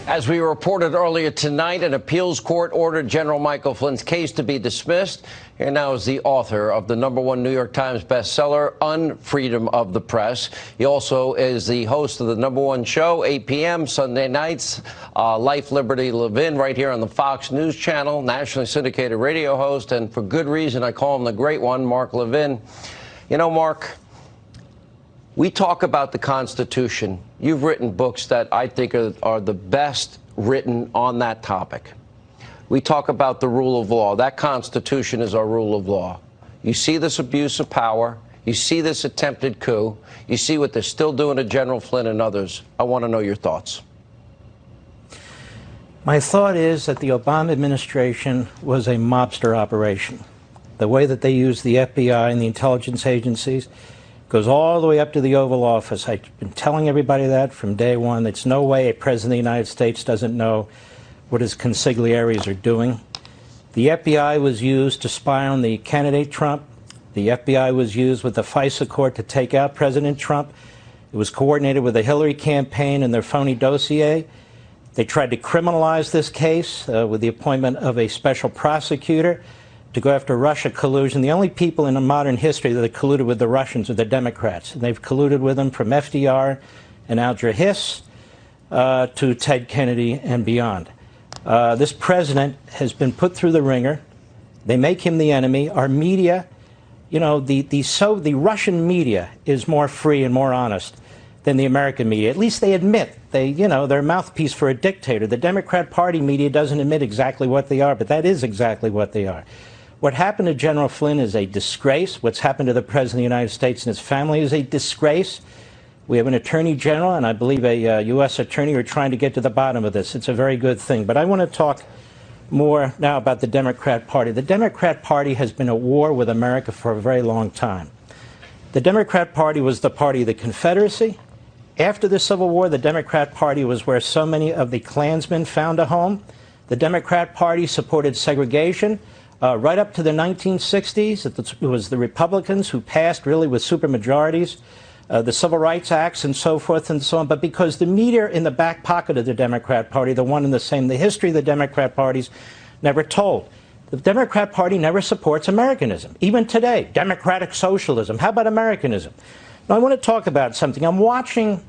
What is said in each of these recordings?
As we reported earlier tonight, an appeals court ordered General Michael Flynn's case to be dismissed. Here now is the author of the #1 New York Times bestseller, Unfreedom of the Press. He also is the host of the #1 show, 8 p.m. Sunday nights, Life, Liberty, Levin, right here on the Fox News Channel, nationally syndicated radio host, and for good reason, I call him the Great One, Mark Levin. You know, Mark, we talk about the Constitution. You've written books that I think are the best written on that topic. We talk about the rule of law. That Constitution is our rule of law. You see this abuse of power. You see this attempted coup. You see what they're still doing to General Flynn and others. I want to know your thoughts. My thought is that the Obama administration was a mobster operation. The way that they used the FBI and the intelligence agencies goes all the way up to the Oval Office. I've been telling everybody that from day one. It's no way a president of the United States doesn't know what his consigliaries are doing. The FBI was used to spy on the candidate Trump. The FBI was used with the FISA court to take out President Trump. It was coordinated with the Hillary campaign and their phony dossier. They tried to criminalize this case with the appointment of a special prosecutor to go after Russia collusion. The only people in modern history that have colluded with the Russians are the Democrats. And they've colluded with them from FDR and Alger Hiss to Ted Kennedy and beyond. This president has been put through the ringer. They make him the enemy. Our media, you know, the Russian media is more free and more honest than the American media. At least they admit they're a mouthpiece for a dictator. The Democrat Party media doesn't admit exactly what they are, but that is exactly what they are. What happened to General Flynn is a disgrace. What's happened to the President of the United States and his family is a disgrace. We have an Attorney General and I believe a U.S. Attorney who are trying to get to the bottom of this. It's a very good thing. But I want to talk more now about the Democrat Party. The Democrat Party has been at war with America for a very long time. The Democrat Party was the party of the Confederacy. After the Civil War, the Democrat Party was where so many of the Klansmen found a home. The Democrat Party supported segregation. Right up to the 1960s, it was the Republicans who passed, really with supermajorities, the Civil Rights Acts and so forth and so on. But because the media in the back pocket of the Democrat Party, the one and the same, the history of the Democrat parties never told. The Democrat Party never supports Americanism. Even today, democratic socialism. How about Americanism? Now, I want to talk about something. I'm watching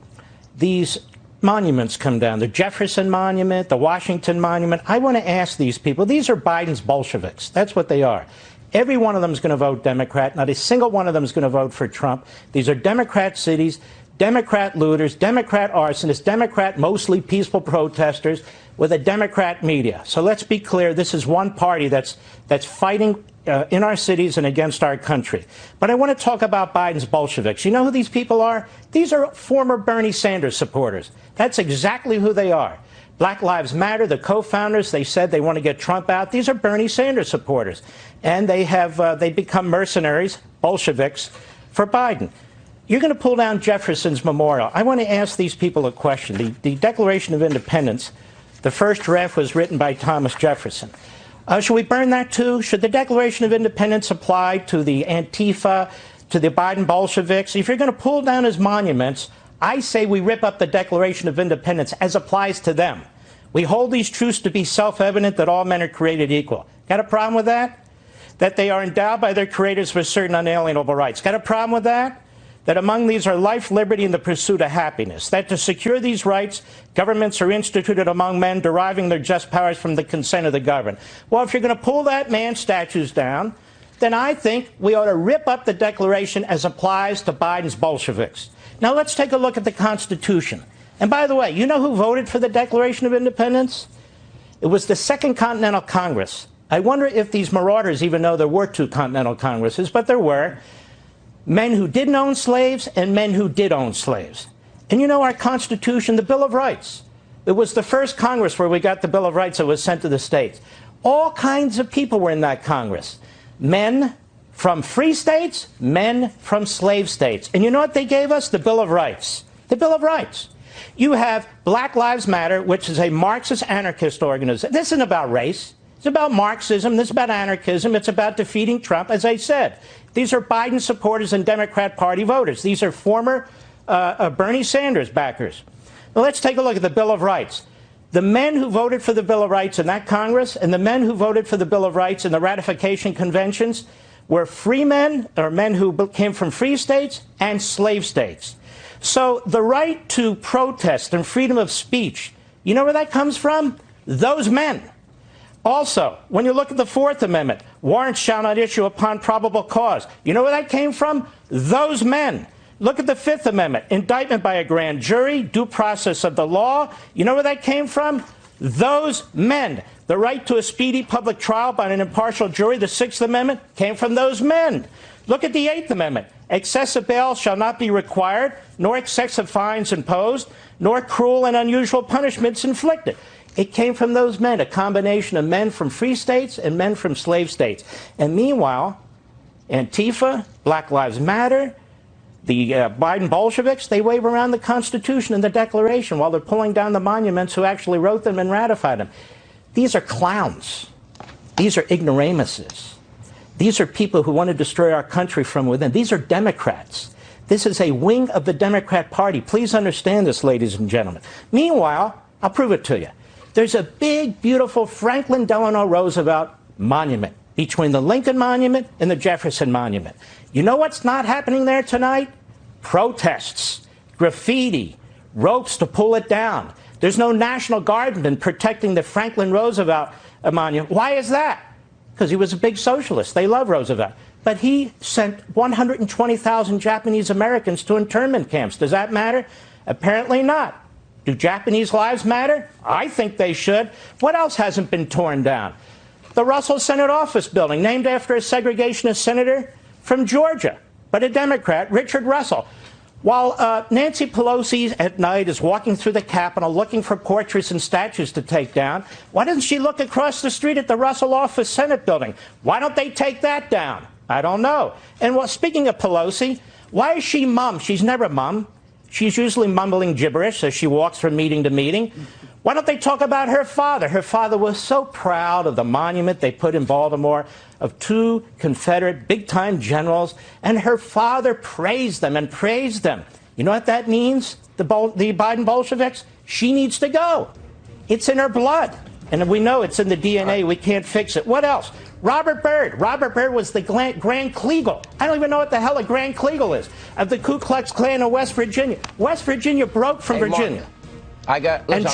these monuments come down, the Jefferson Monument, the Washington Monument. I want to ask these people, these are Biden's Bolsheviks. That's what they are. Every one of them is going to vote Democrat. Not a single one of them is going to vote for Trump. These are Democrat cities, Democrat looters, Democrat arsonists, Democrat mostly peaceful protesters with a Democrat media. So let's be clear, this is one party that's fighting in our cities and against our country. But I want to talk about Biden's Bolsheviks. You know who these people are? These are former Bernie Sanders supporters. That's exactly who they are. Black Lives Matter, the co-founders, they said they want to get Trump out. These are Bernie Sanders supporters. And they become mercenaries, Bolsheviks, for Biden. You're going to pull down Jefferson's memorial. I want to ask these people a question. The Declaration of Independence, the first draft was written by Thomas Jefferson. Should we burn that too? Should the Declaration of Independence apply to the Antifa, to the Biden Bolsheviks? If you're going to pull down his monuments, I say we rip up the Declaration of Independence as applies to them. We hold these truths to be self-evident that all men are created equal. Got a problem with that? That they are endowed by their creators with certain unalienable rights. Got a problem with that? That among these are life, liberty, and the pursuit of happiness. That to secure these rights, governments are instituted among men, deriving their just powers from the consent of the governed. Well, if you're going to pull that man's statues down, then I think we ought to rip up the Declaration as applies to Biden's Bolsheviks. Now let's take a look at the Constitution. And by the way, you know who voted for the Declaration of Independence? It was the Second Continental Congress. I wonder if these marauders even know there were two Continental Congresses, but there were. Men who didn't own slaves and men who did own slaves. And you know our Constitution, the Bill of Rights. It was the first Congress where we got the Bill of Rights that was sent to the states. All kinds of people were in that Congress. Men from free states, men from slave states. And you know what they gave us? The Bill of Rights. The Bill of Rights. You have Black Lives Matter, which is a Marxist anarchist organization. This isn't about race. It's about Marxism. This is about anarchism. It's about defeating Trump, as I said. These are Biden supporters and Democrat Party voters. These are former Bernie Sanders backers. Now let's take a look at the Bill of Rights. The men who voted for the Bill of Rights in that Congress and the men who voted for the Bill of Rights in the ratification conventions were free men, or men who came from free states and slave states. So the right to protest and freedom of speech, you know where that comes from? Those men. Also, when you look at the Fourth Amendment, warrants shall not issue upon probable cause. You know where that came from? Those men. Look at the Fifth Amendment, indictment by a grand jury, due process of the law. You know where that came from? Those men. The right to a speedy public trial by an impartial jury, the Sixth Amendment, came from those men. Look at the Eighth Amendment. Excessive bail shall not be required, nor excessive fines imposed, nor cruel and unusual punishments inflicted. It came from those men, a combination of men from free states and men from slave states. And meanwhile, Antifa, Black Lives Matter, the Biden Bolsheviks, they wave around the Constitution and the Declaration while they're pulling down the monuments who actually wrote them and ratified them. These are clowns. These are ignoramuses. These are people who want to destroy our country from within. These are Democrats. This is a wing of the Democrat Party. Please understand this, ladies and gentlemen. Meanwhile, I'll prove it to you. There's a big, beautiful Franklin Delano Roosevelt monument between the Lincoln Monument and the Jefferson Monument. You know what's not happening there tonight? Protests, graffiti, ropes to pull it down. There's no National Guardsman protecting the Franklin Roosevelt monument. Why is that? Because he was a big socialist. They love Roosevelt. But he sent 120,000 Japanese Americans to internment camps. Does that matter? Apparently not. Do Japanese lives matter? I think they should. What else hasn't been torn down? The Russell Senate Office Building, named after a segregationist senator from Georgia, but a Democrat, Richard Russell. While Nancy Pelosi at night is walking through the Capitol looking for portraits and statues to take down, why doesn't she look across the street at the Russell Office Senate Building? Why don't they take that down? I don't know. And well, speaking of Pelosi, why is she mum? She's never mum. She's usually mumbling gibberish as she walks from meeting to meeting. Why don't they talk about her father? Her father was so proud of the monument they put in Baltimore of two Confederate big-time generals, and her father praised them and praised them. You know what that means, the Biden Bolsheviks? She needs to go. It's in her blood, and we know it's in the DNA. We can't fix it. What else? Robert Byrd. Robert Byrd was the Grand Kleagle. I don't even know what the hell a Grand Kleagle is, of the Ku Klux Klan of West Virginia. West Virginia broke from Virginia. Mark, and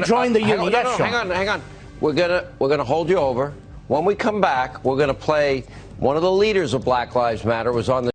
join the union. Yes, hang on. We're gonna hold you over. When we come back, we're gonna play one of the leaders of Black Lives Matter was on the